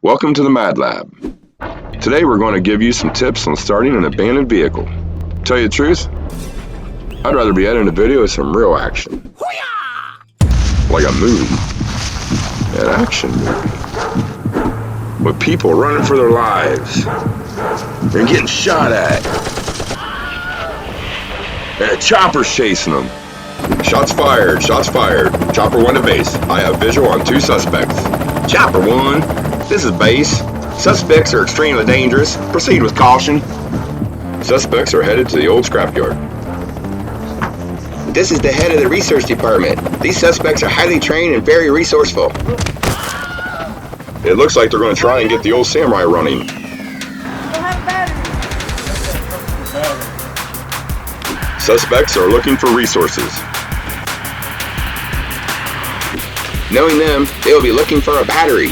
Welcome to the Mad Lab. Today we're going to give you some tips on starting an abandoned vehicle. Tell you the truth, I'd rather be editing a video with some real action. Like a movie. An action movie. With people running for their lives. And getting shot at. And a chopper's chasing them. Shots fired, shots fired. Chopper 1 to base. I have visual on 2 suspects. Chopper 1, this is base. Suspects are extremely dangerous. Proceed with caution. Suspects are headed to the old scrapyard. This is the head of the research department. These suspects are highly trained and very resourceful. It looks like they're going to try and get the old Samurai running. Suspects are looking for resources. Knowing them, they will be looking for a battery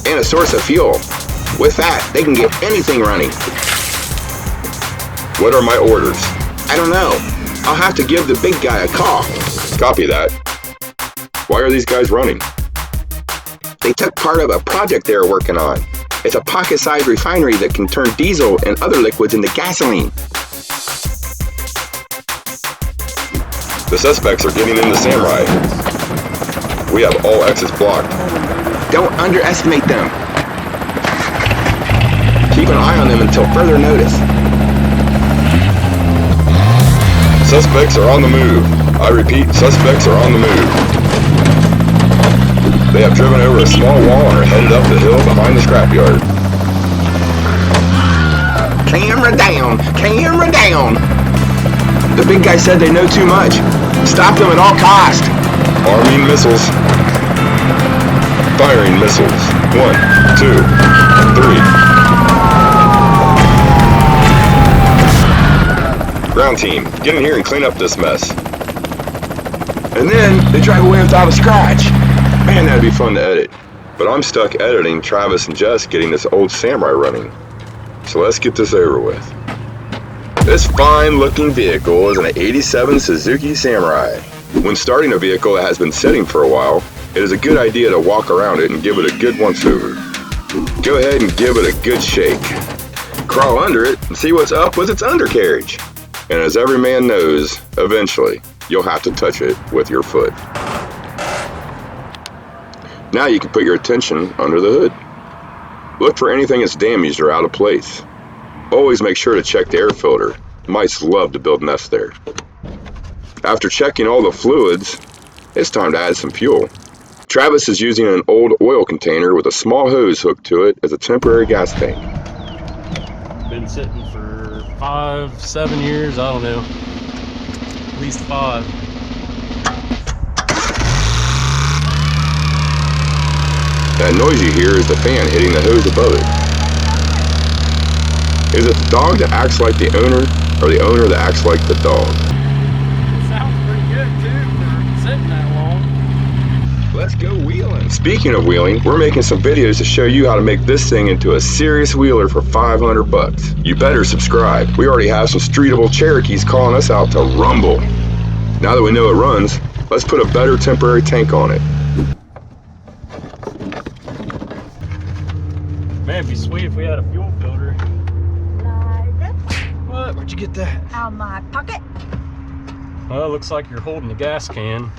and a source of fuel. With that, they can get anything running. What are my orders? I don't know. I'll have to give the big guy a call. Copy that. Why are these guys running? They took part of a project they were working on. It's a pocket-sized refinery that can turn diesel and other liquids into gasoline. The suspects are getting into Samurai. We have all exits blocked. Don't underestimate them. Keep an eye on them until further notice. Suspects are on the move. I repeat, suspects are on the move. They have driven over a small wall and are headed up the hill behind the scrapyard. Camera down! Camera down! The big guy said they know too much. Stop them at all cost. Arming missiles. Firing missiles. 1, 2, 3. Ground team, get in here and clean up this mess. And then they drive away without a scratch. Man, that'd be fun to edit. But I'm stuck editing Travis and Jess getting this old Samurai running. So let's get this over with. This fine-looking vehicle is an 87 Suzuki Samurai. When starting a vehicle that has been sitting for a while, it is a good idea to walk around it and give it a good once-over. Go ahead and give it a good shake. Crawl under it and see what's up with its undercarriage. And as every man knows, eventually, you'll have to touch it with your foot. Now you can put your attention under the hood. Look for anything that's damaged or out of place. Always make sure to check the air filter. Mice love to build nests there. After checking all the fluids, it's time to add some fuel. Travis is using an old oil container with a small hose hooked to it as a temporary gas tank. Been sitting for 5, 7 years, I don't know. At least 5. That noise you hear is the fan hitting the hose above it. Is it the dog that acts like the owner, or the owner that acts like the dog? It sounds pretty good too for sitting that long. Let's go wheeling. Speaking of wheeling, we're making some videos to show you how to make this thing into a serious wheeler for 500 bucks. You better subscribe. We already have some streetable Cherokees calling us out to rumble. Now that we know it runs, let's put a better temporary tank on it. Man, it'd be sweet if we had a fuel filter. What? Where'd you get that? Out of my pocket. Well, it looks like you're holding the gas can.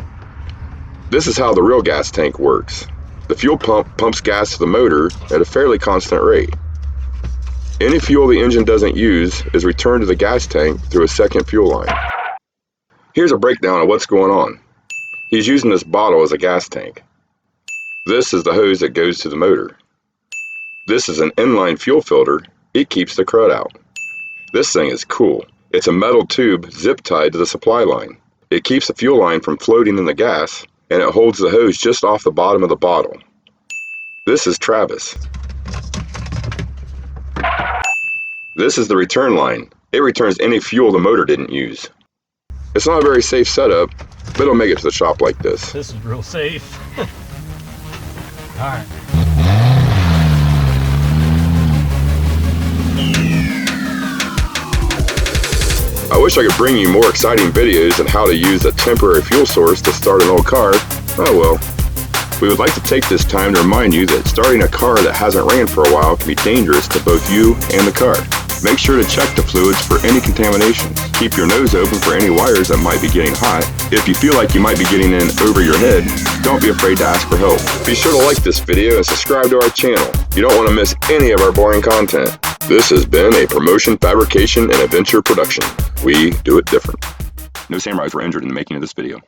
This is how the real gas tank works. The fuel pump pumps gas to the motor at a fairly constant rate. Any fuel the engine doesn't use is returned to the gas tank through a second fuel line. Here's a breakdown of what's going on. He's using this bottle as a gas tank. This is the hose that goes to the motor. This is an inline fuel filter. It keeps the crud out. This thing is cool. It's a metal tube zip tied to the supply line. It keeps the fuel line from floating in the gas, and it holds the hose just off the bottom of the bottle. This is Travis. This is the return line. It returns any fuel the motor didn't use. It's not a very safe setup, but it'll make it to the shop like this. This is real safe. Alright. I wish I could bring you more exciting videos on how to use a temporary fuel source to start an old car. Oh well. We would like to take this time to remind you that starting a car that hasn't ran for a while can be dangerous to both you and the car. Make sure to check the fluids for any contaminations. Keep your nose open for any wires that might be getting hot. If you feel like you might be getting in over your head, don't be afraid to ask for help. Be sure to like this video and subscribe to our channel. You don't want to miss any of our boring content. This has been a promotion, fabrication, and adventure production. We do it different. No samurais were injured in the making of this video.